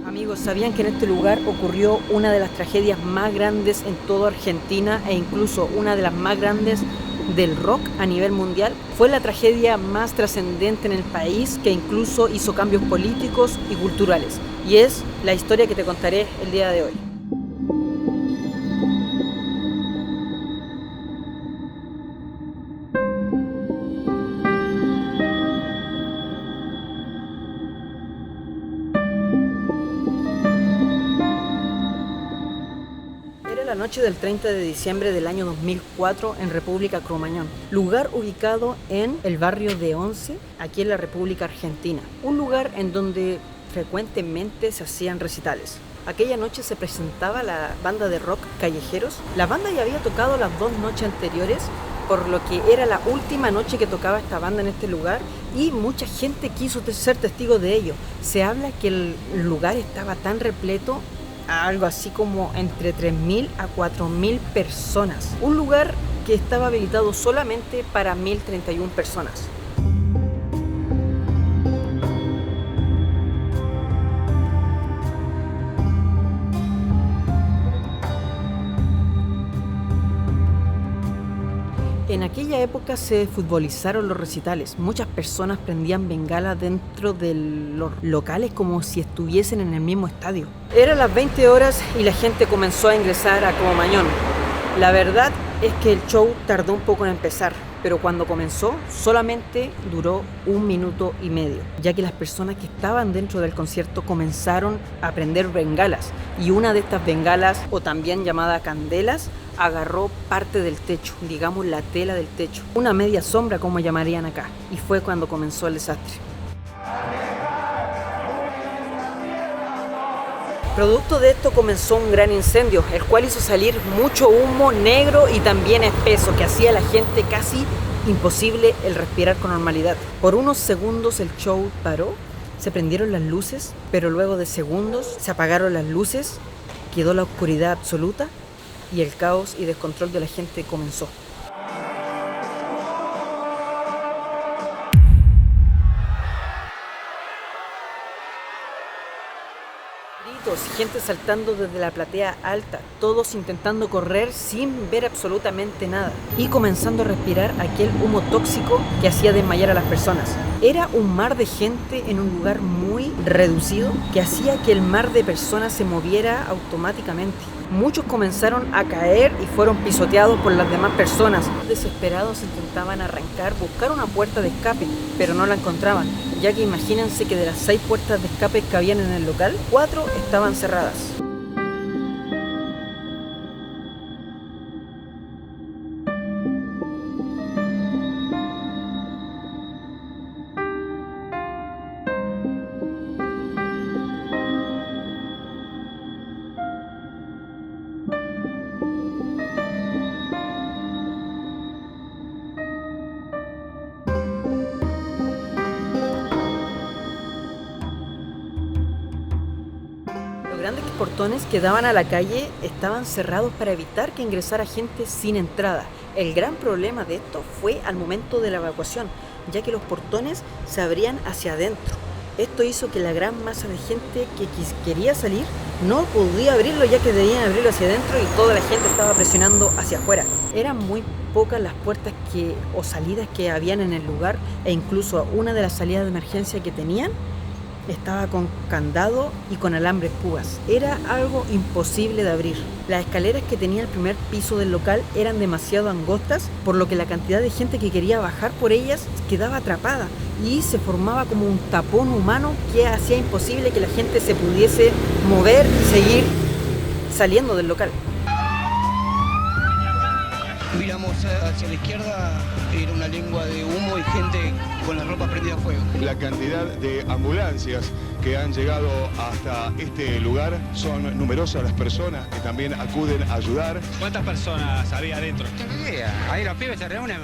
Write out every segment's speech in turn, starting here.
Amigos, ¿sabían que en este lugar ocurrió una de las tragedias más grandes en toda Argentina e incluso una de las más grandes del rock a nivel mundial? Fue la tragedia más trascendente en el país que incluso hizo cambios políticos y culturales. Y es la historia que te contaré el día de hoy. Era la noche del 30 de diciembre del año 2004 en República Cromañón, lugar ubicado en el barrio de Once, aquí en la República Argentina. Un lugar en donde frecuentemente se hacían recitales. Aquella noche se presentaba la banda de rock Callejeros. La banda ya había tocado las 2 noches anteriores, por lo que era la última noche que tocaba esta banda en este lugar y mucha gente quiso ser testigo de ello. Se habla que el lugar estaba tan repleto, algo así como entre 3.000 a 4.000 personas. Un lugar que estaba habilitado solamente para 1.031 personas. En aquella época se futbolizaron los recitales. Muchas personas prendían bengalas dentro de los locales como si estuviesen en el mismo estadio. Eran las 20 horas y la gente comenzó a ingresar a Cromañón. La verdad es que el show tardó un poco en empezar, pero cuando comenzó solamente duró 1 minuto y medio, ya que las personas que estaban dentro del concierto comenzaron a prender bengalas y una de estas bengalas, o también llamada candelas, agarró parte del techo, digamos la tela del techo, una media sombra como llamarían acá, y fue cuando comenzó el desastre. Producto de esto comenzó un gran incendio, el cual hizo salir mucho humo negro y también espeso, que hacía a la gente casi imposible el respirar con normalidad. Por unos segundos el show paró, se prendieron las luces, pero luego de segundos se apagaron las luces, quedó la oscuridad absoluta y el caos y descontrol de la gente comenzó. Gritos, gente saltando desde la platea alta, todos intentando correr sin ver absolutamente nada y comenzando a respirar aquel humo tóxico que hacía desmayar a las personas. Era un mar de gente en un lugar muy reducido que hacía que el mar de personas se moviera automáticamente. Muchos comenzaron a caer y fueron pisoteados por las demás personas. Desesperados intentaban buscar una puerta de escape, pero no la encontraban, ya que imagínense que de las 6 puertas de escape que habían en el local, 4 estaban cerradas. Los grandes portones que daban a la calle estaban cerrados para evitar que ingresara gente sin entrada. El gran problema de esto fue al momento de la evacuación, ya que los portones se abrían hacia adentro. Esto hizo que la gran masa de gente que quería salir no podía abrirlo, ya que debían abrirlo hacia adentro y toda la gente estaba presionando hacia afuera. Eran muy pocas las puertas o salidas que habían en el lugar, e incluso una de las salidas de emergencia que tenían estaba con candado y con alambres púas. Era algo imposible de abrir. Las escaleras que tenía el primer piso del local eran demasiado angostas, por lo que la cantidad de gente que quería bajar por ellas quedaba atrapada y se formaba como un tapón humano que hacía imposible que la gente se pudiese mover y seguir saliendo del local. Miramos hacia la izquierda, era una lengua de humo y gente con la ropa prendida a fuego. La cantidad de ambulancias que han llegado hasta este lugar, son numerosas las personas que también acuden a ayudar. ¿Cuántas personas había adentro? No tengo idea. Ahí los pibes se reúnen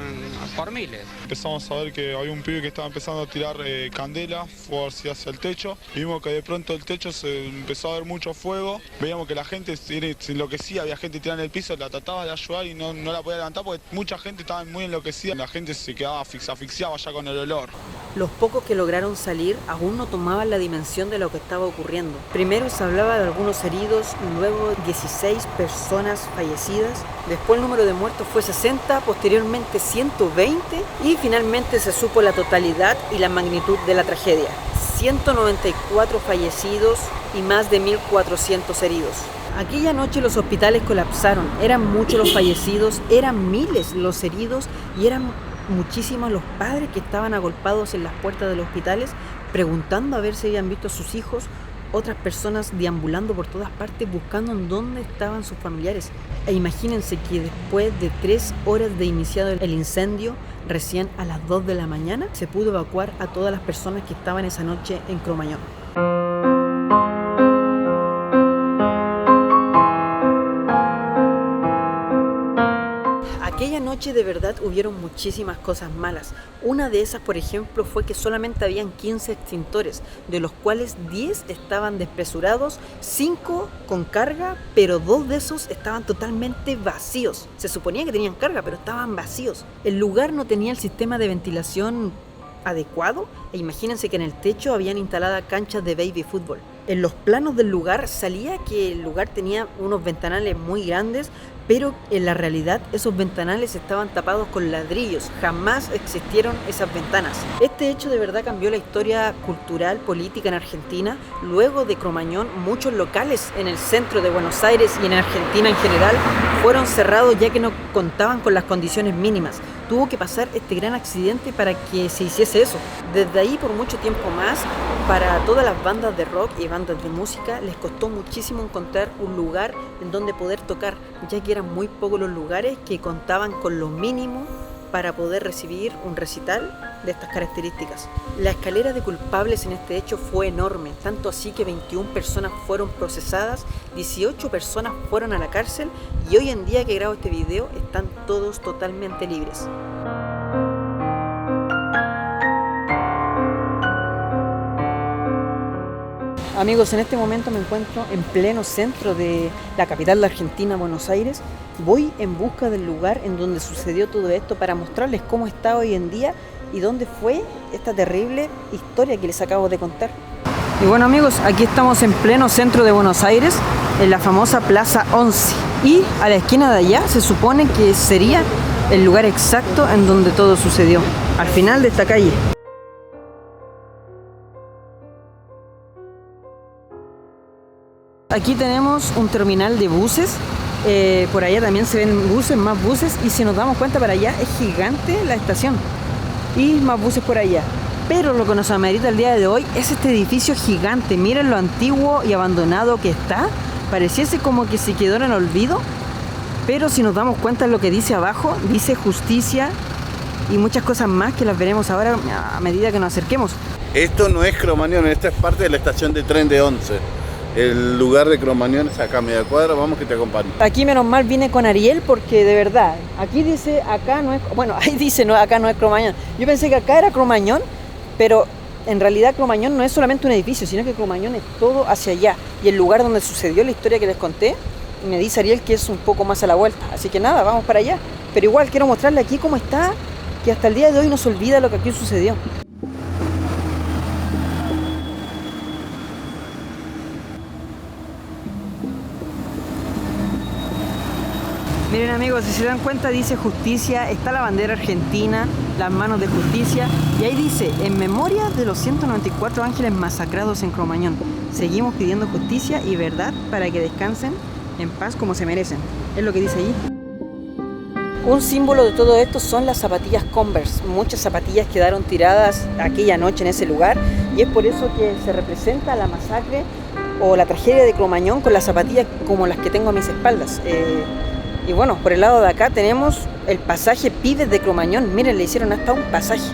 por miles. Empezamos a ver que había un pibe que estaba empezando a tirar candela, fue hacia el techo. Vimos que de pronto el techo se empezó a ver mucho fuego. Veíamos que la gente se enloquecía, había gente tirada en el piso, la trataba de ayudar y no la podía levantar porque mucha gente estaba muy enloquecida. La gente se quedaba asfixiaba ya con el olor. Los pocos que lograron salir aún no tomaban la dimensión de lo que estaba ocurriendo. Primero se hablaba de algunos heridos, luego 16 personas fallecidas. Después el número de muertos fue 60, posteriormente 120 y finalmente se supo la totalidad y la magnitud de la tragedia. 194 fallecidos y más de 1.400 heridos. Aquella noche los hospitales colapsaron, eran muchos los fallecidos, eran miles los heridos y eran muchísimos los padres que estaban agolpados en las puertas de los hospitales preguntando a ver si habían visto a sus hijos, otras personas deambulando por todas partes buscando en dónde estaban sus familiares. E imagínense que después de 3 horas de iniciado el incendio, recién a las 2 de la mañana se pudo evacuar a todas las personas que estaban esa noche en Cromañón. Aquella noche de verdad hubieron muchísimas cosas malas. Una de esas, por ejemplo, fue que solamente habían 15 extintores, de los cuales 10 estaban despresurados, 5 con carga, pero 2 de esos estaban totalmente vacíos. Se suponía que tenían carga, pero estaban vacíos. El lugar no tenía el sistema de ventilación adecuado e imagínense que en el techo habían instalado canchas de baby fútbol. En los planos del lugar salía que el lugar tenía unos ventanales muy grandes, pero en la realidad esos ventanales estaban tapados con ladrillos, jamás existieron esas ventanas. Este hecho de verdad cambió la historia cultural, política en Argentina. Luego de Cromañón, muchos locales en el centro de Buenos Aires y en Argentina en general fueron cerrados ya que no contaban con las condiciones mínimas. Tuvo que pasar este gran accidente para que se hiciese eso. Desde ahí por mucho tiempo más, para todas las bandas de rock y bandas de música les costó muchísimo encontrar un lugar en donde poder tocar, ya que eran muy pocos los lugares que contaban con lo mínimo para poder recibir un recital de estas características. La escalera de culpables en este hecho fue enorme, tanto así que 21 personas fueron procesadas, 18 personas fueron a la cárcel y hoy en día que grabo este video están todos totalmente libres. Amigos, en este momento me encuentro en pleno centro de la capital de Argentina, Buenos Aires. Voy en busca del lugar en donde sucedió todo esto para mostrarles cómo está hoy en día y dónde fue esta terrible historia que les acabo de contar. Y bueno amigos, aquí estamos en pleno centro de Buenos Aires, en la famosa Plaza 11. Y a la esquina de allá se supone que sería el lugar exacto en donde todo sucedió, al final de esta calle. Aquí tenemos un terminal de buses, por allá también se ven buses, más buses, y si nos damos cuenta para allá es gigante la estación y más buses por allá. Pero lo que nos amerita el día de hoy es este edificio gigante. Miren lo antiguo y abandonado que está, pareciese como que se quedó en el olvido, pero si nos damos cuenta lo que dice abajo, dice justicia y muchas cosas más que las veremos ahora a medida que nos acerquemos. Esto no es Cromañón, esta es parte de la estación de tren de 11. El lugar de Cromañón es acá a media cuadra, vamos que te acompaño. Aquí menos mal vine con Ariel porque de verdad, aquí dice acá no es, bueno, ahí dice no, acá no es Cromañón. Yo pensé que acá era Cromañón, pero en realidad Cromañón no es solamente un edificio, sino que Cromañón es todo hacia allá. Y el lugar donde sucedió la historia que les conté, me dice Ariel que es un poco más a la vuelta. Así que nada, vamos para allá. Pero igual quiero mostrarle aquí cómo está, que hasta el día de hoy no se olvida lo que aquí sucedió. Miren amigos, si se dan cuenta dice justicia, está la bandera argentina, las manos de justicia y ahí dice, en memoria de los 194 ángeles masacrados en Cromañón, seguimos pidiendo justicia y verdad para que descansen en paz como se merecen. Es lo que dice allí. Un símbolo de todo esto son las zapatillas Converse. Muchas zapatillas quedaron tiradas aquella noche en ese lugar y es por eso que se representa la masacre o la tragedia de Cromañón con las zapatillas como las que tengo a mis espaldas. Y bueno, por el lado de acá tenemos el pasaje Pibes de Cromañón. Miren, le hicieron hasta un pasaje.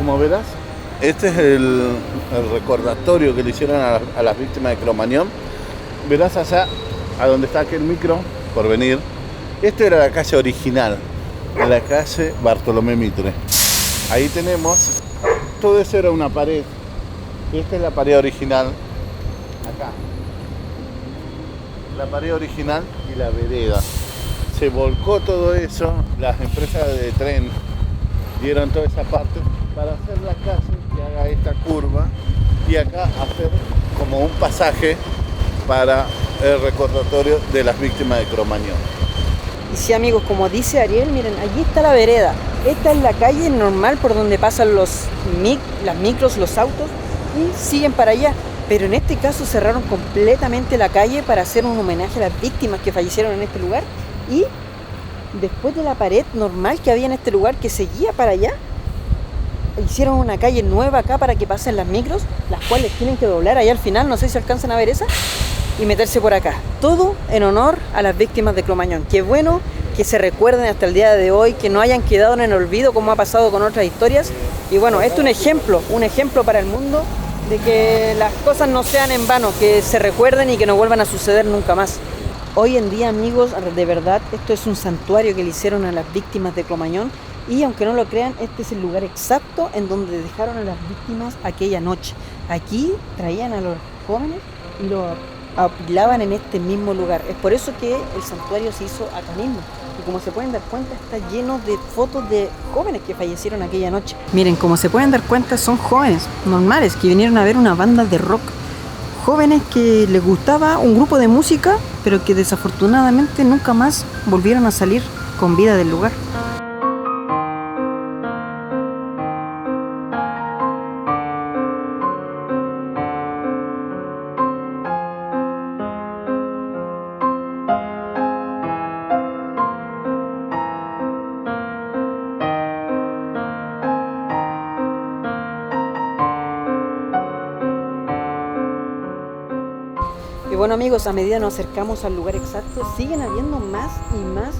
Como verás, este es el recordatorio que le hicieron a las víctimas de Cromañón. Verás allá, a donde está aquel micro, por venir. Esto era la calle original, la calle Bartolomé Mitre. Ahí tenemos, todo eso era una pared. Esta es la pared original, acá. La pared original y la vereda. Se volcó todo eso, las empresas de tren dieron toda esa parte para hacer la calle que haga esta curva y acá hacer como un pasaje para el recordatorio de las víctimas de Cromañón. Y sí, amigos, como dice Ariel, miren, allí está la vereda. Esta es la calle normal por donde pasan las micros, los autos, y siguen para allá. Pero en este caso cerraron completamente la calle para hacer un homenaje a las víctimas que fallecieron en este lugar. Y después de la pared normal que había en este lugar que seguía para allá, hicieron una calle nueva acá para que pasen las micros, las cuales tienen que doblar allá al final, no sé si alcanzan a ver esa, y meterse por acá. Todo en honor a las víctimas de Cromañón. Qué bueno que se recuerden hasta el día de hoy, que no hayan quedado en el olvido como ha pasado con otras historias. Y bueno, esto es un ejemplo para el mundo de que las cosas no sean en vano, que se recuerden y que no vuelvan a suceder nunca más. Hoy en día, amigos, de verdad, esto es un santuario que le hicieron a las víctimas de Cromañón. Y aunque no lo crean, este es el lugar exacto en donde dejaron a las víctimas aquella noche. Aquí traían a los jóvenes y los apilaban en este mismo lugar. Es por eso que el santuario se hizo acá mismo. Y como se pueden dar cuenta, está lleno de fotos de jóvenes que fallecieron aquella noche. Miren, como se pueden dar cuenta, son jóvenes normales que vinieron a ver una banda de rock. Jóvenes que les gustaba un grupo de música, pero que desafortunadamente nunca más volvieron a salir con vida del lugar. Y bueno, amigos, a medida nos acercamos al lugar exacto, siguen habiendo más y más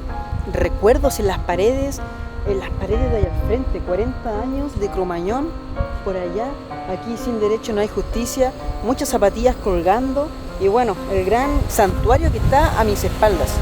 recuerdos en las paredes de allá al frente. 40 años de Cromañón, por allá, aquí sin derecho no hay justicia, muchas zapatillas colgando y bueno, el gran santuario que está a mis espaldas.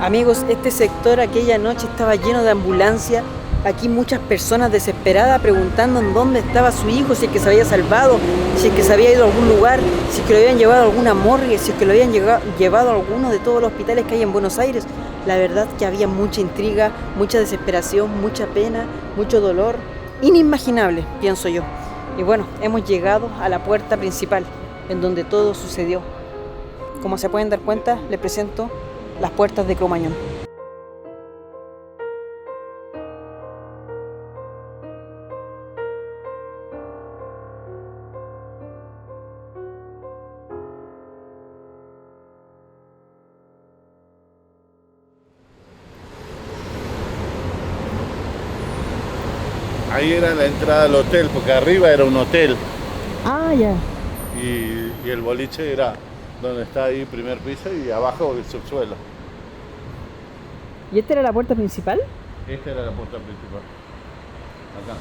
Amigos, este sector aquella noche estaba lleno de ambulancias. Aquí muchas personas desesperadas preguntando en dónde estaba su hijo, si es que se había salvado, si es que se había ido a algún lugar, si es que lo habían llevado a alguna morgue, si es que lo habían llevado a alguno de todos los hospitales que hay en Buenos Aires. La verdad que había mucha intriga, mucha desesperación, mucha pena, mucho dolor, inimaginable, pienso yo. Y bueno, hemos llegado a la puerta principal, en donde todo sucedió. Como se pueden dar cuenta, les presento las puertas de Cromañón. Ahí era la entrada al hotel, porque arriba era un hotel. Ah, ya. Y el boliche era donde está ahí primer piso y abajo el subsuelo. ¿Y esta era la puerta principal? Esta era la puerta principal. Acá.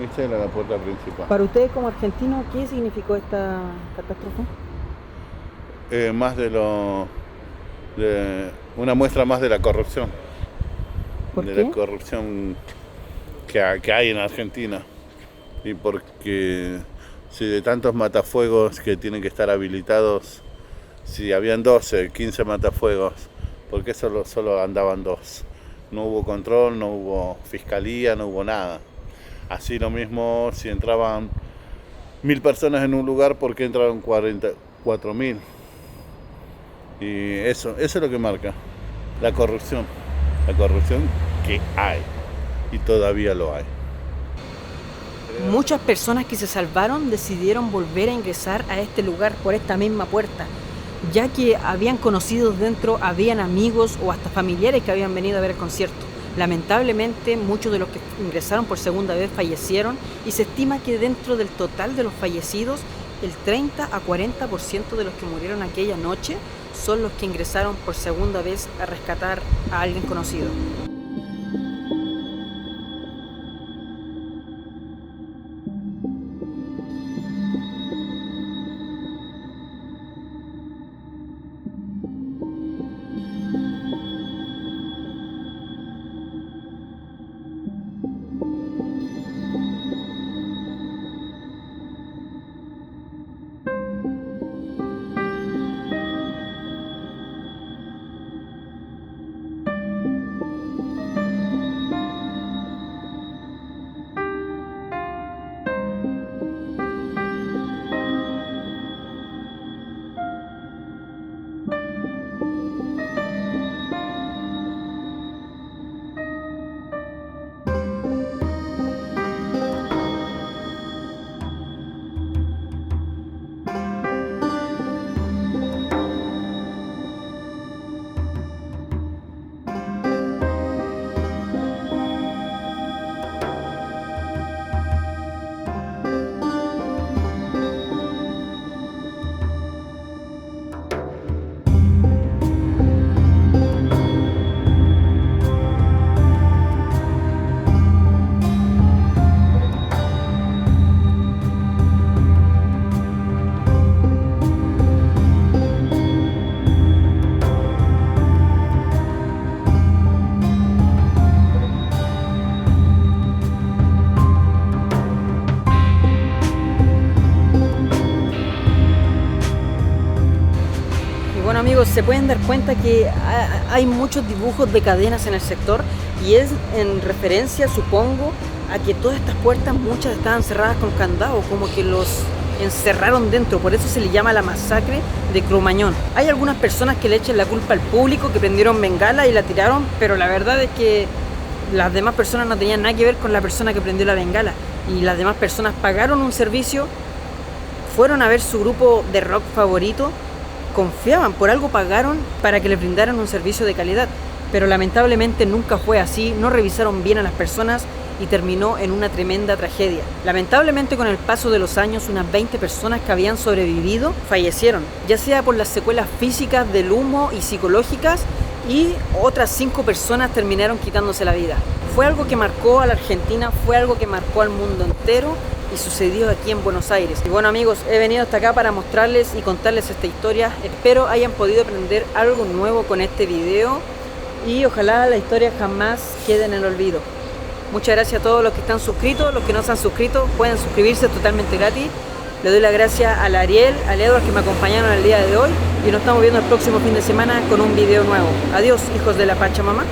Esta era la puerta principal. Para ustedes como argentinos, ¿qué significó esta catástrofe? Una muestra más de la corrupción. ¿Por de qué? la corrupción que hay en Argentina. Y porque si de tantos matafuegos que tienen que estar habilitados, si habían 12, 15 matafuegos, ¿por qué solo andaban 2? No hubo control, no hubo fiscalía, no hubo nada. Así lo mismo si entraban 1000 personas en un lugar, ¿por qué entraron 44.000? Y eso es lo que marca la corrupción que hay y todavía lo hay. Muchas personas que se salvaron decidieron volver a ingresar a este lugar por esta misma puerta, ya que habían conocidos dentro, habían amigos o hasta familiares que habían venido a ver el concierto. Lamentablemente, muchos de los que ingresaron por segunda vez fallecieron y se estima que dentro del total de los fallecidos, el 30 a 40% de los que murieron aquella noche son los que ingresaron por segunda vez a rescatar a alguien conocido. Bueno amigos, se pueden dar cuenta que hay muchos dibujos de cadenas en el sector y es en referencia, supongo, a que todas estas puertas, muchas estaban cerradas con candado, como que los encerraron dentro, por eso se le llama la masacre de Cromañón. Hay algunas personas que le echan la culpa al público, que prendieron bengala y la tiraron, pero la verdad es que las demás personas no tenían nada que ver con la persona que prendió la bengala y las demás personas pagaron un servicio, fueron a ver su grupo de rock favorito, confiaban, por algo pagaron para que les brindaran un servicio de calidad, pero lamentablemente nunca fue así, no revisaron bien a las personas y terminó en una tremenda tragedia. Lamentablemente con el paso de los años, unas 20 personas que habían sobrevivido fallecieron, ya sea por las secuelas físicas del humo y psicológicas, y otras 5 personas terminaron quitándose la vida. Fue algo que marcó a la Argentina, fue algo que marcó al mundo entero y sucedió aquí en Buenos Aires. Y bueno amigos, he venido hasta acá para mostrarles y contarles esta historia. Espero hayan podido aprender algo nuevo con este video y ojalá la historia jamás quede en el olvido. Muchas gracias a todos los que están suscritos, los que no se han suscrito pueden suscribirse totalmente gratis. Le doy las gracias a la Ariel, al Edward que me acompañaron el día de hoy y nos estamos viendo el próximo fin de semana con un video nuevo. Adiós, hijos de la Pachamama.